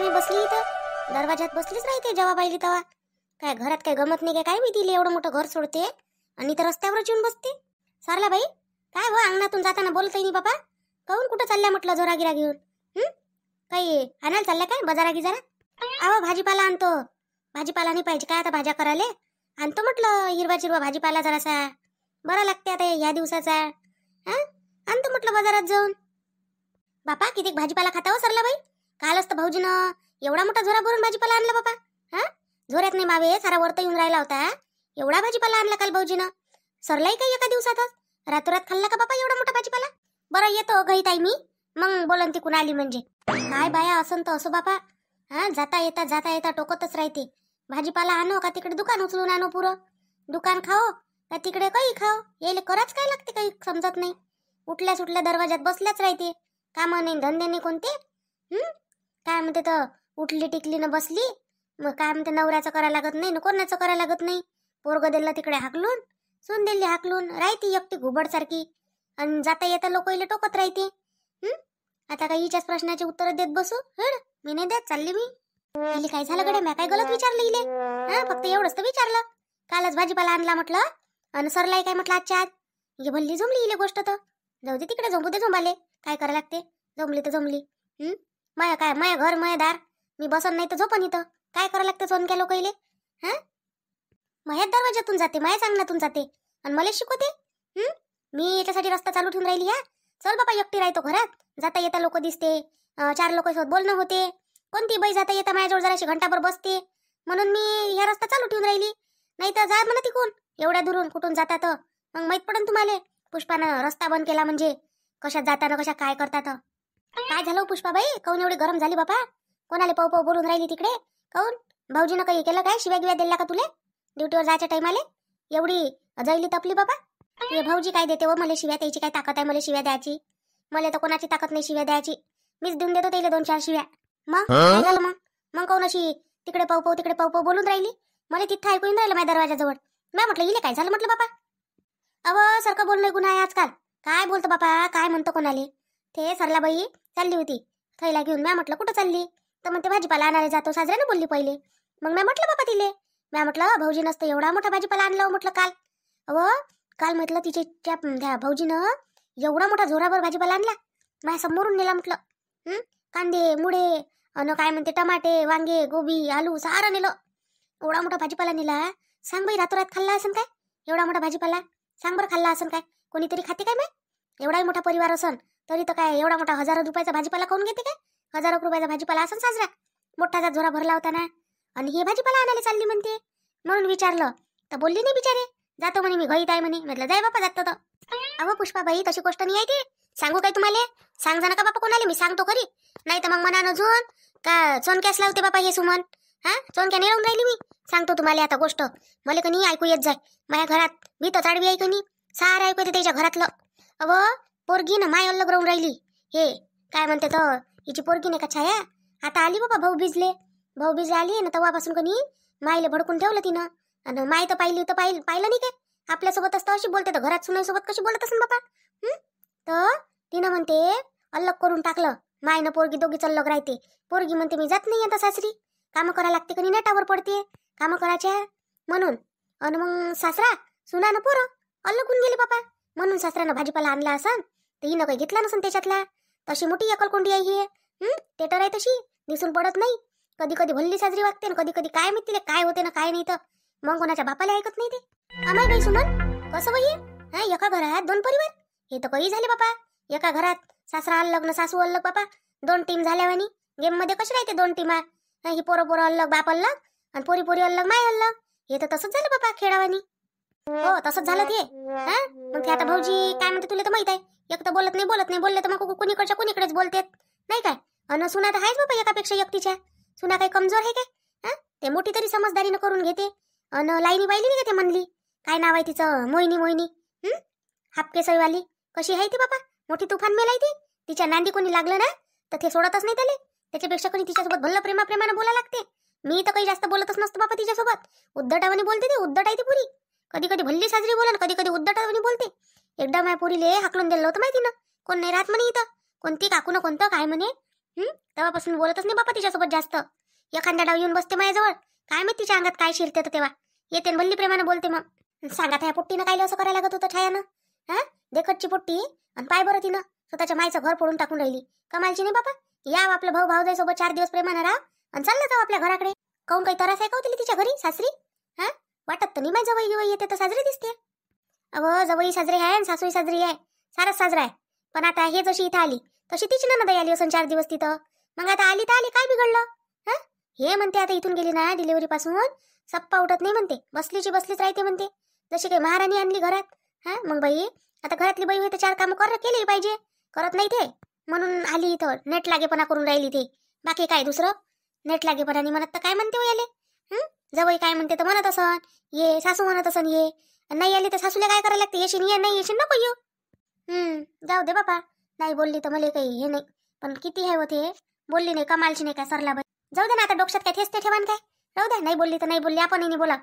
मी बसली इथं दरवाजात बसलीच राहते जेव्हा पाहिली तेव्हा. काय घरात काय गमत नाही काय मी तिला एवढं मोठं घर सोडते आणि तर रस्त्यावरच येऊन बसते. सारला बाई काय हो अंगणातून जाताना बोलतही नाही बाबा. काहून कुठं चालल्या म्हटलं जोरागिरा घेऊन? काही आणायला चालल्या काय बाजारा गिजारा? आवा भाजीपाला आणतो. भाजीपाला नाही पाहिजे काय आता भाज्या करायला आणतो म्हटलं. हिरवा चिरवा भाजीपाला जरासा बरा लागते आता ह्या दिवसाचा. आणतो म्हटलं बाजारात जाऊन. बापा किती भाजीपाला खाता हो सरला बाई. कालच तर भाऊजीनं एवढा मोठा झोरा भरून भाजीपाला आणला बापा. झोऱ्यात नाही मावे सारा वरत येऊन राहिला होता. एवढा भाजीपाला आणला काल भाऊजीनं. सरलाही काही एका दिवसातच रातोरात खाल्ला का बापा एवढा मोठा भाजीपाला? बरं येतो गई ताई मी मग बोलन तिकून आली म्हणजे. काय बाया असं तर असं बापा. जाता येता टोकतच राहते. भाजीपाला आणो का तिकडे दुकान उचलून आणो पुरं. दुकान खाओ का तिकडे काही खाओ. येले कराच काय लागते काही समजत नाही. उठल्या सुटल्या दरवाजात बसल्याच राहते. कामं नाही धंदे नाही कोणते. काय म्हणते तर उठली टिकली न बसली. मग काय म्हणते नवऱ्याचं करायला लागत नाही न कोणाचं करायला लागत नाही. पोरग दिलं तिकडे हाकलून सून दिली हाकलून राहते एकटी घुबड सारखी. आणि जाता येता लोक इले टोकत राहते. आता काही हिच्याच प्रश्नाची उत्तर देत बसू. मी नाही देत चालली मी. इले काय झालं गड्या म्या काय गलत विचारलं इले? फक्त एवढंच तर विचारलं. कालच भाजीपाला आणला म्हटलं आणि सरलाई काय म्हटलं आजच्या आज. हे भल्ली जमली इले गोष्ट तर. जाऊ दे तिकडे झोंबू दे झोंबाले. काय करायला लागते जमली तर जमली. माया काय माया घर माया दार. मी बसन नाही तर झोपन इथं. काय करायला लागते सोनक्या लोक इले? मायाच दरवाजातून जाते मायाच अंगणातून जाते आणि मला शिकवते. मी याच्यासाठी रस्ता चालू ठेवून राहिली. चल बाबा एकटी राहतो घरात. जाता येता लोक दिसते. 4 लोकांसोबत बोलणं होते. कोणती बाई जाता येता माझ्याजवळ जराशी घंटाभर बसते म्हणून मी ह्या रस्ता चालू ठेवून राहिली. नाही तर जा म्हणा तिकून एवढ्या दुरून कुठून जातात मग माहित पडन तुम्हाला. पुष्पानं रस्ता बंद केला म्हणजे कशात जाताना कशा काय करतात. काय झालं पुष्पाबाई काऊन एवढी गरम झाली बापा? कोणाला पाऊ बोलून राहिली तिकडे? काऊन भाऊजीनं काही केलं काय? शिव्या गिव्या दिल्या का तुले ड्युटीवर जायच्या टाइमाले? एवढी जैली तपली बाबा. तुझे भाऊजी काय देते व मला शिव्या द्यायची काय ताकद आहे मला शिव्या द्यायची? मला तर कोणाची ताकद नाही शिव्या द्यायची. मीच देऊन देतो त्याला 2-4 शिव्या. मग काय झालं मग कोण अशी तिकडे तिकडे पाऊ बोलून राहिली? मला तिथं ऐकून येऊन राहिलं माझ्या दरवाजाजवळ. मी म्हटलं इले काय झालं म्हटलं बापा. सारखं बोलणं गुन्हा आहे आजकाल. काय बोलतो बापा काय म्हणतो कोणाले? ते सरलाबाई चालली होती थैला घेऊन. मी म्हटलं कुठं चालली? तर म्हणते भाजीपाला आणायला जातो साजऱ्यानं बोलली पहिले. मग मी म्हटलं बापा तिले मी म्हटलं भाऊजी नसतं एवढा मोठा भाजीपाला आणला म्हटलं काल. काल म्हटलं तिच्या त्या भाऊजीनं एवढा मोठा जोरावर भाजीपाला आणला. माझ्या समोरून नेला म्हटलं. कांदे मुळे अन काय म्हणते टमाटे वांगे गोबी आलू सारं नेलं. एवढा मोठा भाजीपाला नेला. सांग बाई रातोरात खाल्ला असन काय एवढा मोठा भाजीपाला? सांग बरं खाल्ला असन काय? कोणीतरी खाते काय? मी एवढाही मोठा परिवार असन तरी तर काय एवढा मोठा 1000 रुपयाचा भाजीपाला खाऊन घेते काय? 1000 रुपयाचा भाजीपाला असन साजरा. मोठाचा झोरा भरला होता ना. आणि हे भाजीपाला आणायला चालली म्हणते. म्हणून विचारलं तर बोलली नाही बिचारे. जातो म्हणे मी घरीत आहे म्हणे. म्हटलं जाय बापा जातो तर. पुष्पाबाई तशी गोष्ट नाही आहे ती. सांगू काय तुम्हाला? सांग जा नका बापा कोणाला. मी सांगतो खरी नाही तर मग मनानं झोन का चोनक्यास लावते बापा हे सुमन. चोनक्या नेऊन राहिली मी. सांगतो तुम्हाला आता गोष्ट. मला कणी ऐकू येत जाय माझ्या घरात. मी तर चाडवी ऐकू नी सारं ऐकू येते त्याच्या घरातलं. पोरगी ना माय अलग राहून राहिली. हे काय म्हणते तर हिची पोरगी नाही का छाया. आता आली बाबा भाऊ बीजले आली ना तेव्हापासून कणी मायले भडकून ठेवलं तिनं. आणि माय तर पाहिली तर पाहिलं नाही काय? आपल्यासोबत असतं अशी बोलते तर घरात सुनाईसोबत कशी बोलत असेल बाबा? तर तिनं म्हणते अलग करून टाकलं. मायनं पोरगी दोघीच अलग राहते. पोरगी म्हणते मी जात नाही आता सासरी. कामं करायला लागते कणी नेटावर पडते कामं करायच्या म्हणून. आणि मग सासरा सुनानं पोरं अलग होऊन गेले बाबा. म्हणून सासऱ्यानं भाजीपाला आणला असन तर हिनं काही घेतला नसन त्याच्यातला. तशी मोठी अकलकोंडी आहे ही. टेटर आहे तशी दिसून पडत नाही. कधी कधी भल्ली साजरी वागते ना कधी कधी काय माहिती काय होते ना काय नाही. तर मग कोणाच्या बापाला ऐकत नाही ते. आम्हाला बाई सुमन कसं बाई एका घरात 2 परिवार हे तर काही झाले बापा. एका घरात सासरा अलग न सासू अलग बापा. 2 टीम झाल्यावानी. गेम मध्ये कशी राहते 2 टीमा. ही पोरं अलग बाप अलग आणि पोरी अलग माय अलग. हे तर तसंच झालं बापा खेळावानी. हो तसंच झालं ते. मग ते आता भाऊजी काय म्हणते तुला तर माहित आहे. एक तर बोलत नाही बोलले तर मग कुणीकडेच बोलतेत नाही काय. अन सुना तर आहेच बाबा एकापेक्षा एकटीच्या. सुना काही कमजोर आहे काय? ते मोठी तरी समजदारीनं करून घेते. अन लाईनी बाईली नाही का ते म्हणली काय नाव आहे तिचं मोहिनी. हापके सईवाली कशी आहे ती बाबा. मोठी तुफान मेलाय ती. तिच्या नांदी कोणी लागलं ना तर ते सोडतच नाही त्याले. त्याच्यापेक्षा कोणी तिच्यासोबत भल्लं प्रेमानं बोलायला लागते. मी तर काही जास्त बोलतच नसतो बाबा तिच्यासोबत. उद्धटावानी बोलते ती. उद्धट आहे ती पुरी. कधी कधी भल्ली साजरी बोला कधी कधी उद्धटावानी बोलते. एकदा माझ्या पुरीले हाकलून दिलं होतं माहिती ना. कोण नाही राहत म्हणे इथं. कोणती काकू ना कोणतं काय म्हणे तेव्हापासून बोलतच नाही बापा तिच्यासोबत जास्त. एखाद्या डाव येऊन बसते माझ्याजवळ, काय माहित तिच्या अंगात काय शिरते तर तेव्हा येते आणि भल्ली प्रेमानं बोलते. मग सांगा त्या पोट्टीनं काय असं करायला लागत होतं छायानं. हा, देखतची पोट्टी आणि पाय बरं तिनं स्वतःच्या मायचं घर फोडून टाकून राहिली. कमालची नाही बापा. या आपलं भाऊ भाऊजाईसोबत 4 दिवस प्रेमानं राहा आणि चाललं जाऊ आपल्या घराकडे. काऊन काही तरास आहे का होती तिच्या घरी सासरी? हा, वाटत तर नाही माझ्या जवळ येते तर साजरी दिसते. अहो जवळी साजरी आहे आणि सासूही साजरी आहे, सारच साजरा आहे. पण आता हे जशी इथं आली तशी तिची नणंद आली असं 4 दिवस तिथं. मग आता आली तर आली, काय बिघडलं? हा, हे म्हणते आता इथून गेली ना डिलिव्हरी पासून सप्पा उठत नाही म्हणते, बसलीची बसलीच राहते म्हणते, जशी काही महाराणी आणली घरात. हा, मग बाई आता घरातली बाई होय तर 4 कामं केली पाहिजे, करत नाही ते. म्हणून आली इथं नेट लागेपणा करून राहिली ते. बाकी काय दुसरं नेट लागेपणाने म्हणत तर काय म्हणते हो याले. जवळ काय म्हणते तर म्हणत असन ये, सासू म्हणत असन ये, नाही आली तर सासूला काय करायला लागते, येशील ये, नाही येशील नको येऊ. जाऊ दे बापा, नाही बोलली तर मला काही हे नाही. पण किती आहे होते, बोलली नाही कमालची नाही काय सरला बाई. जाऊ दे ना आता, डोक्यात काय तेच ते ठेवान काय. राहू दे, नाही बोलली तर नाही बोलली, आपणही नाही बोला.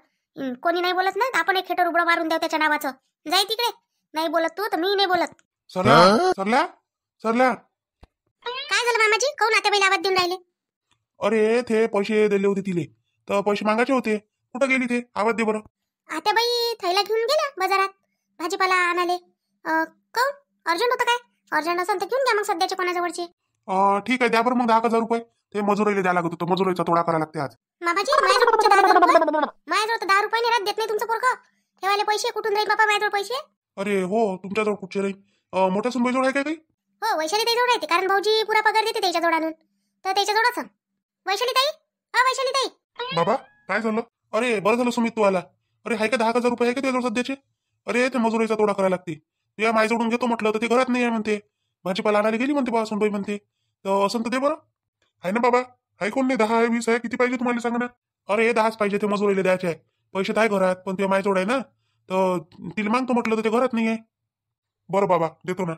कोणी नाही बोलत ना, आपण एक खेटर उबडं मारून द्याव त्याच्या नावाचं. जाय तिकडे, नाही बोलत तू तर मी नाही बोलत. सरला सरला सरला, काय झालं मामाजी, काऊन आता बैल आवाज देऊन राहिले? अरे ते पैसे दिले होते तिले, तर पैसे मागायचे होते. कुठं गेली ते, आवाज दे बरं. आता बाई थैला घेऊन गेला बाजारात भाजीपाला आणाले. काऊन अर्जंट होतं काय? अर्जंट असेल तर घेऊन घ्या मग सध्याचे कोणाजवळचे. ठीक आहे, द्या बरं मग 10,000 रुपये. ते मजुरीला द्यायला लागत होतं, मजुरीचा तोडा करायला लागते आज. मामाजी माझ्याजवळ कुठचे 10,000 रुपये? माझ्याजवळ तर 10 रुपये नाही राहत, देत नाही तुमचं पोरगं. ठेवायला पैसे कुठून राहील बाबा माझ्याजवळ पैसे? अरे हो, तुमच्याजवळ कुठचे राहील? मोठ्या सुनबाईजवळ आहे काय काही? हो, वैशाली ताई जवळ राहते, कारण भाऊजी पुरा पगार देते त्याच्याजवळ आणून, तर त्याच्याजवळच सांग. वैशाली ताई, वैशाली ताई. बाबा काय झालं? अरे बरं झालं सुमित तू आला. अरे आहे का 10,000 रुपये आहे का तुझ्याजवळ सध्याचे? अरे ते मजुरीचा तोडा करायला लागते. तुझ्या माईजवळून घेतो म्हटलं तर ते घरात नाही आहे म्हणते, भाजीपाला आणायला गेली म्हणते बा सुनबाई म्हणते. तर असं तर दे बरं. आहे ना बाबा, आहे कोण नाही, 10 आहे 20 आहे, किती पाहिजे तुम्हाला सांगा ना. अरे 10च पाहिजे, ते मजुरीला द्यायचे आहे. पैसे तर आहे घरात, पण तुझ्या माईजवळ आहे ना, तर तिला मागतो म्हटलं तर ते घरात नाही आहे. बरं बाबा देतो ना,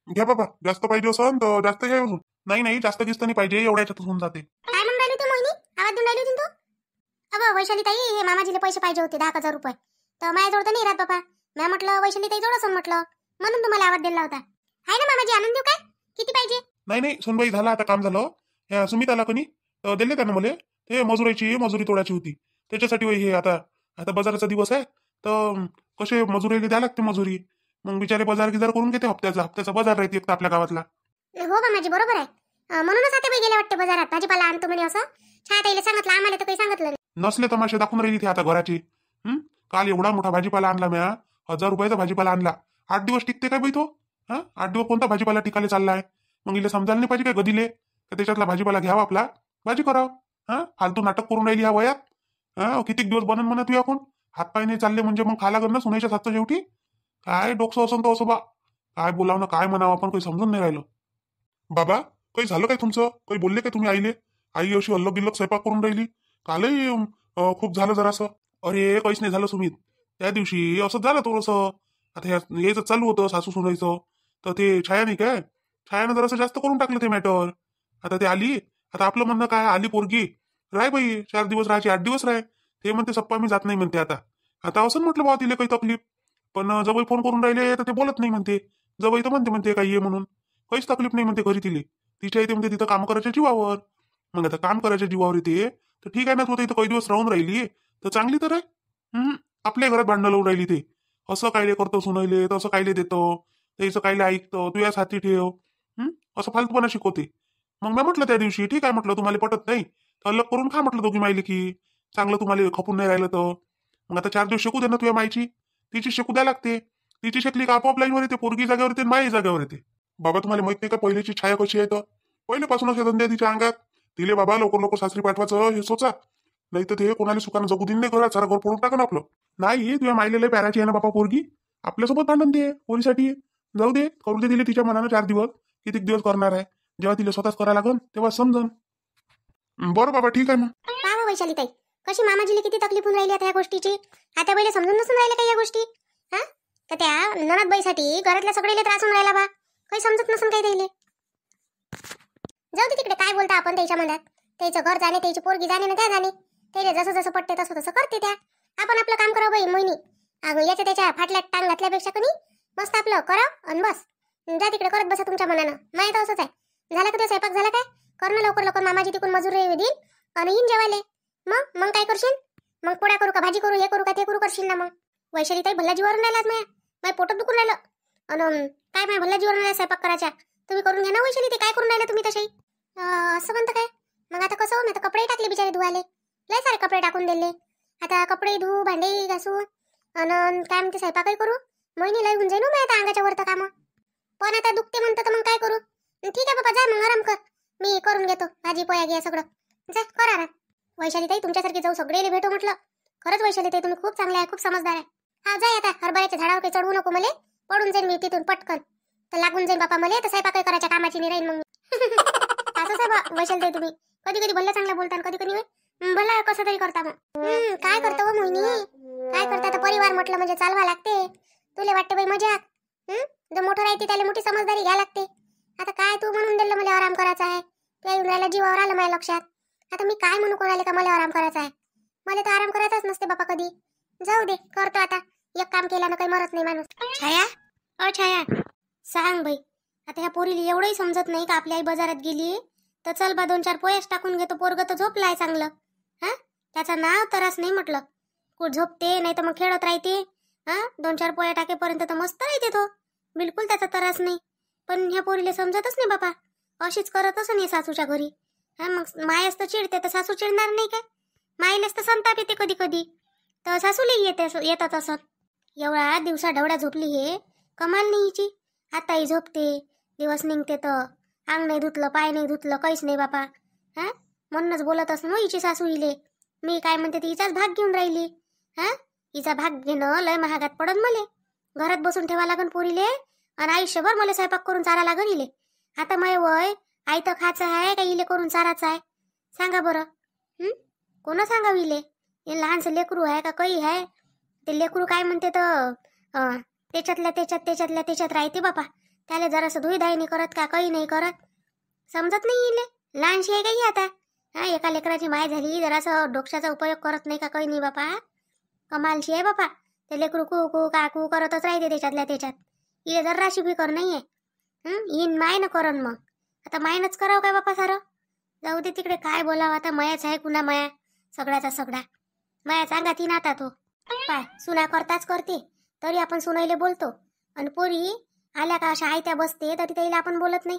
घ्या बाबा. जास्त पाहिजे असं तर जास्त घ्या अजून. नाही नाही, जास्त किस्त नाही पाहिजे, एवढ्याच्यात होऊन जाते. काय म्हणून राहिली तू मोहिनी, आवाज देऊन राहिली होती तू? अबा वैशाली ताई, हे मामाजीला पैसे पाहिजे होते 10,000 रुपये, तर माझ्याजवळ तर नाही राहत बाबा. मी म्हटलं वैशाली ताई जवळ असं म्हटलं, म्हणून तुम्हाला आवाज दिला होता. आहे ना मामाजी, आणून देऊ काय? किती पाहिजे? नाही नाही सुनबाई, झालं आता काम झालं. ह्या सुमिताला कोणी दिले त्यानं मला, ते मजुरी तोडायची होती त्याच्यासाठी. हे आता आता बाजाराचा दिवस आहे, तर कसे मजुरीला द्या लागते मजुरी. मग बिचारे बाजार गिजार करून घेते, हप्त्याचा बाजार राहते एक तर आपल्या गावातला. हो मामाजी बरोबर आहे. म्हणूनच आता बाई गेले वाटते बाजारात, भाजीपाला आणतो म्हणे असं छाया ताईला सांगितलं, आम्हाला तर काही सांगितलं नाही. नसले तमाशे दाखवून राहिली ते आता घराची. काल एवढा मोठा भाजीपाला आणला म्या, 1000 रुपयाचा भाजीपाला आणला. 8 दिवस टिकते काय बाई तो? 8 दिवस कोणता भाजीपाला टिकायला चाललाय? मग इले समजायला नाही पाहिजे काय गदीले, का त्याच्यातला भाजीपाला घ्यावा आपला, भाजी करावं. फालतू नाटक करून राहिली ह्या वयात. किती दिवस बनन म्हणा तुया कोण? हातपाय नाही चालले म्हणजे मग खाला करणं सुनायच्या सातचं शेवटी. काय डोकसं असं तो असं बा, काय बोलावं ना काय म्हणावं आपण, काही समजून नाही राहिलं. बाबा काही झालं काय तुमचं? काही बोलले काय तुम्ही आईले? आई अशी अल्लग गिल्लग स्वयंपाक करून राहिली कालही. खूप झालं जरासं. अरे काहीच नाही झालं सुमित, त्या दिवशी असं झालं थोडंसं. आता यायचं चालू होतं सासू सुनायचं, तर ते छाया नाही काय, छायानं जरासं जास्त करून टाकलं ते मॅटर. आता ते आली, आता आपलं म्हणणं काय, आली पोरगी राय बाई 4 दिवस राहायची, 8 दिवस राय. ते म्हणते सप्पा मी जात नाही म्हणते. आता असं म्हटलं बा तिला काही तकलीफ, पण जवळ फोन करून राहिले तर ते बोलत नाही म्हणते. जवळ तर म्हणते काय ये म्हणून, काहीच तकलीफ नाही म्हणते घरी तिले. तिच्या इथे म्हणते तिथं काम करायच्या जीवावर. मग आता काम करायच्या जीवावर येते तर ठीक आहे ना, तू इथं काही दिवस राहून राहिली तर चांगली तर आहे. आपल्या घरात भांडण लावून राहिली ते. असं कायले करतो सुनायले, तसं कायले देतो, त्याचं कायले ऐकतो, तू याच हाती ठेव. असं फालतूपणा शिकवते. मग मी म्हटलं त्या दिवशी ठीक आहे म्हटलं, तुम्हाला पटत नाही तर अलग करून खा म्हटलं दोघी मायले, की चांगलं तुम्हाला खपून नाही राहिलं तर. मग आता 4 दिवस शिकू दे ना तुझ्या मायची, तिची शिकू द्या लागते. तिची शिकली का आपोआप लाईनवर येते, पोरगी जागेवर येते, माई जागेवर येते. बाबा तुम्हाला माहित नाही का पहिल्याची छाया कशी आहे? तर पहिल्यापासूनच हे धंदे तिच्या अंगात. तिले बाबा लवकर सासरी पाठवायचं हे सोचा, नाही तर ते कोणाला सुखानं जगू दिन नाही घरात, सारा घर फोडून टाका ना आपलं. नाही तुझ्या मायलेले पॅराची आहे ना बाबा पोरगी, आपल्यासोबत भांडण दे पोरीसाठी. जाऊ दे, करू दे दिले तिच्या मनानं 4 दिवस. किती दिवस करणार आहे, जेव्हा तिला स्वतःच करायला लागन तेव्हा समजन. बरं बाबा ठीक आहे मग. काय वैशाली ताई, कशी मामाजीला किती तकलीफ होऊन राहिली आता या गोष्टीची. आता पहिले समजून नसून राहिले काही या गोष्टी. तर त्या ननदबाईसाठी घरातल्या सगळेले त्रास होऊन राहिला बा, काही समजत नसून काही त्याला. जाऊ दे तिकडे, काय बोलता आपण त्याच्या मनात. त्याचं घर जाणे, त्याची पोरगी जाणे ना त्या जाणे, त्याला जसं जसं पटते तसं तसं करते त्या. आपण आपलं काम करावं बाई मोहिनी. याच्या त्याच्या फाटल्यात टांग घातल्यापेक्षा कोणी मस्त आपलं करावं आणि बस. जा तिकडे करत बसा तुमच्या मनानं. माहित असंच आहे. झाला का ते स्वयंपाक झाला काय? कर ना लवकर लवकर, मामाजी तिकून मजूर देईल आणि येईन जेवायले. मग मग काय करशील? मग पोळ्या करू का भाजी करू, हे करू का ते करू करशील ना मग. वैशाली ताई भल्ला जीवावरून राहिलात माझ्या पोटात दुखून राहिलं. आणि काय माझ्या भल्ला जीवावरून राहिला स्वयंपाक करायच्या. तुम्ही करून घ्या ना वैशाली, ते काय करून राहिला तुम्ही तशाही. असं म्हणतं काय? मग आता कसं हो, मी आता कपडे टाकले बिचारे धुवाले, लय सारे कपडे टाकून दिले. आता कपडे धुवू, भांडे घासू आणि काय म्हणते स्वयंपाकही करू. मोहिनी लय होऊन जाईल हो आता अंगाच्या वरतं कामं. पण आता दुखते म्हणतं तर मग काय करू. ठीक आहे बाबा, जा मग आराम कर, मी करून घेतो भाजी पोया घ्या सगळं. जा कर आराम. वैशाली ताई तुमच्यासारखी जाऊ सगळेले भेटो म्हटलं. खरंच वैशाली ताई तुम्ही खूप चांगले आहे, खूप समजदार आहे. हा जाय आता, हरभऱ्याच्या झाडावर काही चढवू नको मले, पडून जाईन मी तिथून पटकन, तर लागून जाईन बापा मले, तर स्वयंपाक करायच्या कामाची नाही राहीन मग मी. असंच आहे बा वैशाली ताई, तुम्ही कधी कधी भल्ला चांगला बोलता, कधी कधी भला कसं तरी करता. मग काय करतो हो मोहिनी, काय करता. आता परिवार म्हटलं म्हणजे चालवा लागते. तुला वाटते बाई मजाक. जो मोठं राहते त्याला मोठी समजदारी घ्या लागते. आता काय तू म्हणून दिलं मला आराम करायचा आहे, त्या येऊन राहिला जीवावर आलं माझ्या लक्षात. आता मी काय म्हणू कोणाले का मला आराम करायचा आहे. मला तर आराम करायचाच नसते बापा कधी. जाऊ दे, करतो आता. एक काम केल्यानं काही मरत नाही माणूस. छाया छाया, सांग बाई, आता ह्या पोरीला एवढंही समजत नाही का आपली आई बाजारात गेली तर चल बा 2-4 पोयाच टाकून घेतो. पोरग तर झोपलाय चांगलं. हा, त्याचं नाव तरास नाही म्हटलं. कुठ झोपते नाही तर मग खेळत राहते. 2-4 पोया टाकेपर्यंत तर मस्त राहते तो, बिलकुल त्याचा त्रास नाही. पण ह्या पोरीला समजतच नाही बापा, अशीच करतच नाही सासूच्या घरी. मग मायाच तर चिडते तर सासू चिडणार नाही काय. मायलेच तर संताप येते कधी कधी, तर सासूलाही येतात असं. एवढा दिवसा ढवळा झोपली हे कमाल नाही हिची. आताही झोपते, दिवस निघते तर अंग नाही धुतलं, पाय नाही धुतलं, काहीच नाही बापा. म्हणूनच बोलत असं ना हिची सासू हिले. मी काय म्हणते ती हिचाच भाग घेऊन राहिली. हिचा भाग घेणं लय महागात पडन मले. घरात बसून ठेवा लागन पोरीले आणि आयुष्यभर मला स्वयंपाक करून चारा लागन इले. आता माय वय आई तर खायचं आहे का इले करून चाराचं आहे, सांगा बरं. कोण सांगावं इले. हे लहानसं लेकरू आहे का काही आहे. ते लेकरू काय म्हणते तर त्याच्यात राहते बापा. त्याला जरासं धुईधाई नाही करत का काही नाही करत, समजत नाही इले. लहानशी आहे काही आता. एका लेकराची माय झाली, जरासं डोक्याचा उपयोग करत नाही का काही नाही बापा. कमालशी आहे बापा. ते लेकरू कू कू काकू करतच राहते त्याच्यात. इले जराशी फिकर नाहीये. इन माय न करन मग. आता मायनच करावं काय बापा सारं. जाऊ दे तिकडे, काय बोलावं आता. मयाच आहे कुणा माया, सगळ्याचा सगळा माया सांगात ना आता. तो पाय सुना करताच करते तरी आपण सुनाईले बोलतो, आणि पोरी आल्या का अशा आयत्या बसते तरी त्याला आपण बोलत नाही.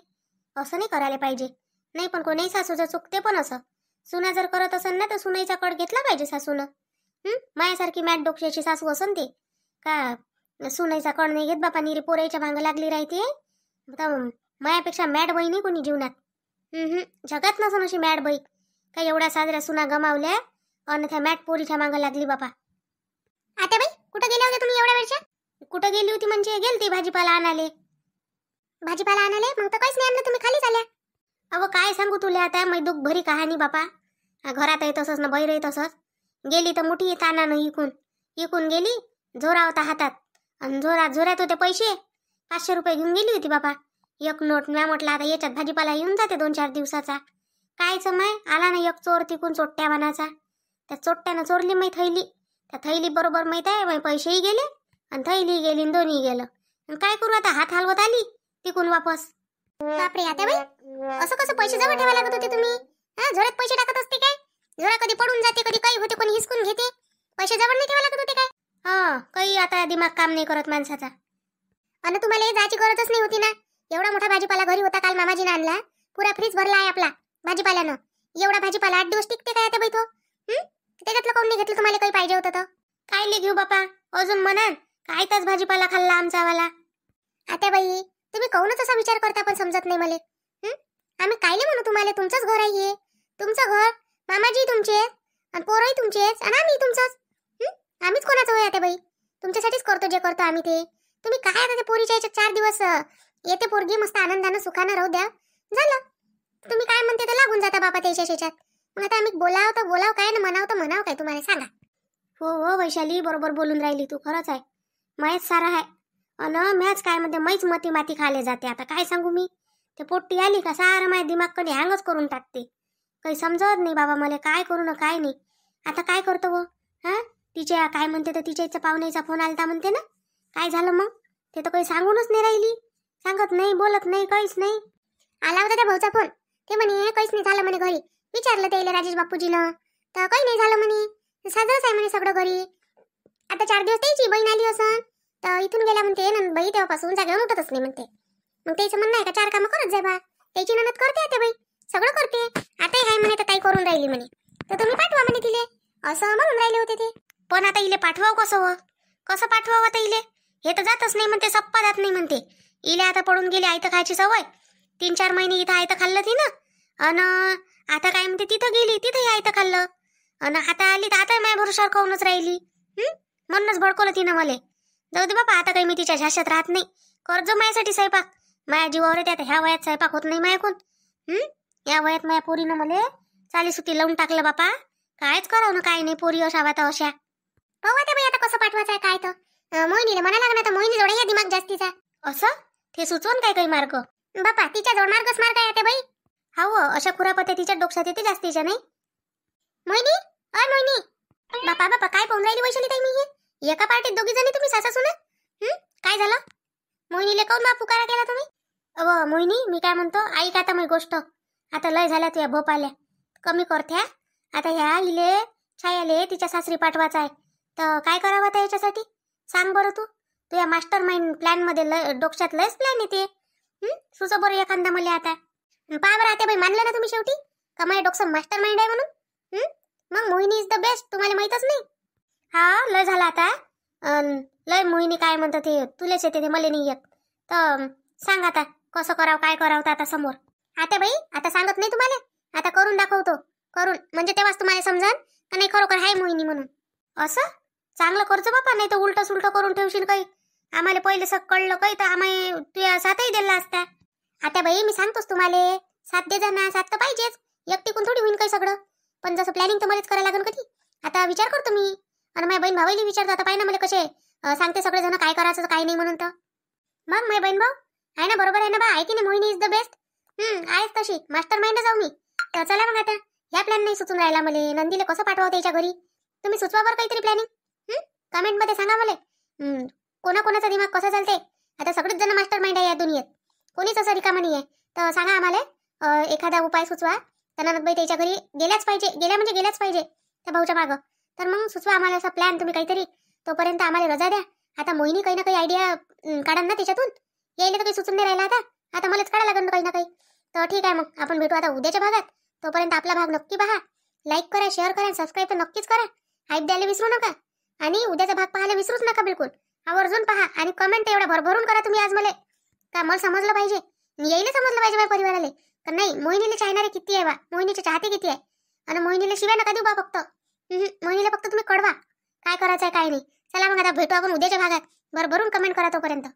असं नाही करायला पाहिजे. नाही पण कोणी सासूचं चुकते. पण असं सुना जर करत असेल ना तर सुनाईचा कड घेतला पाहिजे सासूनं. मायासारखी मॅट डोक्याची सासू असन ते का सुनाईचा कड नाही घेत बापा. निरी पोराईच्या मागं लागली राहते. मायापेक्षा मॅट बाई नाही कोणी जीवनात. जगात नसन अशी मॅट बाई. काही एवढ्या साजऱ्या सुना गमावल्या आणि त्या मॅट पोरीच्या मागं लागली बापा. आता बाई कुठं गेल्या होत्या तुम्ही एवढ्या वेळच्या? कुठं गेली होती म्हणजे गेलती भाजीपाला आणाले. भाजीपाला आणाले मग तर काहीच नाही आणलं, तुम्ही खालीच आल्या. अहो काय सांगू तुला आता, मै दुःख भरी कहाणी बापा. घरातही तसंच ना बाहेरही तसंच. गेली तर मोठी तानानं इकून गेली. झोरा होता हातात आणि झोऱ्यात होते पैसे. 500 रुपये घेऊन गेली होती बापा. एक नोट. म्या म्हटलं आता याच्यात भाजीपाला येऊन जाते 2-4 दिवसाचा. कायच माय आला ना एक चोर तिकून चोट्ट्या बनाचा. त्या चोट्ट्यानं चोरली मै थैली. त्या थैली बरोबर माहित आहे मै पैसेही गेले आणि थैली गेली आणि दोन्ही गेलं. काय करू आता, हात हलवत आली तिकून वापस. बापरे आता बाई, असं कसं पैसे जवळ ठेवा लागत होते तुम्ही? झोऱ्यात पैसे टाकत असते काय? झोरा कधी पडून जाते, कधी काही होते, कोणी हिसकून घेते. पैसे जवळ नाही ठेवा लागत होते काय? काही आता दिमाग काम नाही करत माणसाचा. आणि तुम्हाला जायची गरजच नाही होती ना. एवढा मोठा भाजीपाला घरी होता, काल मामाजीने आणला. पुरा फ्रीज भरला आहे आपला भाजीपाल्यानं. एवढा भाजीपाला 8 दिवस टिकते काय आता बाई तो? त्याच्यातलं कोण नाही घेतलं? तुम्हाला काही पाहिजे होतं तर काय ले घेऊ बापा. अजून म्हणा काय ताच भाजीपाला खाल्ला आमचावाला. आता बाई तुम्ही काहूनच असा विचार करता पण समजत नाही मला. आम्ही कायले म्हणू तुम्हाला? तुमचंच घर आहे, तुमचं घर. मामाजी तुमचे आणि पोरही तुमचेच आणि आम्ही तुमचंच. आम्हीच कोणाचं होय आता बाई? तुमच्यासाठीच करतो जे करतो आम्ही ते. तुम्ही काय आता ते पोरीच्या याच्यात 4 दिवस येते पोरगी, मस्त आनंदानं सुखानं राहू द्या, झालं. तुम्ही काय म्हणते तर लागून जाता बापा त्याच्या शेच्यात. मग आता आम्ही बोलाव तर बोलाव काय ना म्हणाव तर म्हणाव काय, तुम्हाला सांगा. हो वैशाली, बरोबर बोलून राहिली तू. खरंच आहे, मयच सारा आहे. अन मॅच काय म्हणते, मैच माती खाले जाते. आता काय सांगू मी. ते पोट्टी आली का सारं माझ्या दिमाग कधी हँगच करून टाकते. काही समजत नाही बाबा मला काय करू ना काय नाही. आता काय करतो वो? तिच्या काय म्हणते तर तिच्या इच्छा पाहुण्याचा फोन आलता म्हणते ना. काय झालं मग? ते तर काही सांगूनच नाही राहिली. सांगत नाही, बोलत नाही, काहीच नाही. आला होता त्या भाऊचा फोन. ते म्हणे काहीच नाही झालं म्हणे घरी. विचारलं त्याला राजेश बापूजीनं तर काही नाही झालं म्हणे, साजरंच आहे म्हणे सगळं घरी. आता 4 दिवस त्याची बहीण आली असं तर इथून गेल्या म्हणते नंदबाई तेव्हापासून जागेवर उठतच नाही म्हणते. मग त्याचं म्हणणं आहे का 4 कामं करत जाय बा. त्याची ननद करते आता बाई, सगळं करते. आता आहे म्हणे तर ताई करून राहिली म्हणे, तर तुम्ही पाठवा म्हणे तिले, असं म्हणून राहिले होते ते. पण आता इले पाठवाव कसं? कसं पाठवावं आता इले? हे तर जातच नाही म्हणते, सप्पा जात नाही म्हणते. इले आता पडून गेली आयतं खायची सवय. 3-4 महिने इथं आयतं खाल्लं तिनं, अन आता काय म्हणते तिथं गेली तिथंही आयतं खाल्लं, अन आता आली तर आता माझ्या भरोशावर खाऊनच राहिली. म्हणूनच भडकवलं तिनं मला. जाऊ दे बापा, आता काही मी तिच्या झाशात राहत नाही. कर्ज माझ्यासाठी स्वयंपाक, माझ्या जीवावर येते. आता ह्या वयात स्वयंपाक होत नाही माझ्याकून. या वयात माझ्या पोरीनं मला चाली सुट्टी लावून टाकलं बापा. कायच करावं ना काय नाही, पोरी अशा वाता अशा. पाहू आता बाई आता कसं पाठवायचं आहे काय तर. मोहिनीला म्हणा लागणार तर मोहिनी जोडा या दिमाग जास्तीचा. असं ते सुचवून काय काही मार्ग बापा, तिच्या जोड मार्गच मार्ग आहे आता बाई. हाव, अशा खुरापत्या तिच्या डोक्यात येते जास्तीच्या नाही. मोहिनी, अय मोहिनी. बापा बापा, काय पाहून राहिली वैशाली ताई मी हे? एका पार्टीत दोघी जणी तुम्ही सासा सुना? काय झालं? मोहिनीले काऊन बा पुकारा केला तुम्ही? मोहिनी, मी काय म्हणतो ऐक आता मी गोष्ट. आता लय झाल्या तुझ्या भोपाल्या, कमी करत्या. आता ह्या इले छायाले तिच्या सासरी पाठवायचा आहे, तर काय करावं आता याच्यासाठी सांग बरं तू. तुझ्या मास्टर माइंड प्लॅन मध्ये डोक्यात लयच प्लॅन येते. सुचव बरं एखादा मला आता. पहा बरं आता बाई, मानलं ना तुम्ही शेवटी का माझ्या डोकं मास्टर माइंड आहे म्हणून. मग मोहिनी इज द बेस्ट, तुम्हाला माहीतच नाही. हा लय झाला आता. लय मोहिनी काय म्हणतात ते तुलेच येते, ते मला नाही येत. तर सांग आता कसं करावं काय करावं तर आता समोर. आता बाई आता सांगत नाही तुम्हाला, आता करून दाखवतो. करून म्हणजे तेव्हाच तुम्हाला समजाल का नाही खरोखर आहे मोहिनी म्हणून. असं चांगलं करतो बापा, नाही तर उलट सुलट करून ठेवशील काही. आम्हाला पहिले सग कळलं काही तर आम्हाला तुझ्या साथही दिला असता. आता बाई मी सांगतोच तुम्हाला, साथ दे जा ना, साथ तर पाहिजेच. एकटीकून थोडी होईन काही सगळं. पण जसं प्लॅनिंग तर मलाच करायला लागेल कधी. आता विचार करतो मी, आणि माझ्या बहीण भावाईला विचारतो. आता पाहिजे ना मला कसे सांगते सगळेजण काय करायचं काय नाही म्हणून. तर मग माझी बहीण भाऊ आहे ना, बरोबर आहे ना बा, आहे की नाही. मोहिनी इज द बेस्ट. आहेच तशी मास्टर माइंड जाऊ मी. तर चला मग आता, ह्या प्लॅन नाही सुचून राहिला मला. नंदीला कसं पाठवावं त्याच्या घरी, तुम्ही सुचवा बरं काहीतरी प्लॅनिंग. कमेंट मध्ये सांगा मला. कोणाकोणाचा दिमाग कसा चालते. आता सगळेच जण मास्टर माइंड आहे या दुनियेत, कोणीच असं रिकामा नाही आहे. तर सांगा आम्हाला एखादा उपाय सुचवा. तर ननदबाई त्याच्या घरी गेल्याच पाहिजे, गेल्या म्हणजे गेल्याच पाहिजे त्या भाऊच्या मागं. तर मग सुचवा आम्हाला असा प्लॅन तुम्ही काहीतरी. तोपर्यंत आम्हाला रजा द्या. आता मोहिनी काही ना काही आयडिया काढा ना त्याच्यातून. यायला तर काही सुचून नाही राहिला आता मलाच काढा लागेल काही ना काही. तर ठीक आहे, मग आपण भेटू आता उद्याच्या भागात. तोपर्यंत आपला भाग नक्की पहा, लाईक करा, शेअर करा, सबस्क्राईब तर नक्कीच करा. हाईप द्यायला विसरू नका, आणि उद्याचा भाग पाहायला विसरूच नका बिलकुल. आवर्जून पहा, आणि कमेंट एवढा भरभरून करा तुम्ही आज मला. का मला समजलं पाहिजे, यायला समजलं पाहिजे माझ्या परिवाराला. तर नाही, मोहिनीला चाहणारे किती आहे बा, मोहिनीचे चाहते किती आहे. आणि मोहिनीला शिव्या नका देऊ बा फक्त. मोहिनीला फक्त तुम्ही कळवा काय करायचं आहे काय नाही. चला मग आता भेटू आपण उद्याच्या भागात. भरभरून कमेंट करा तोपर्यंत.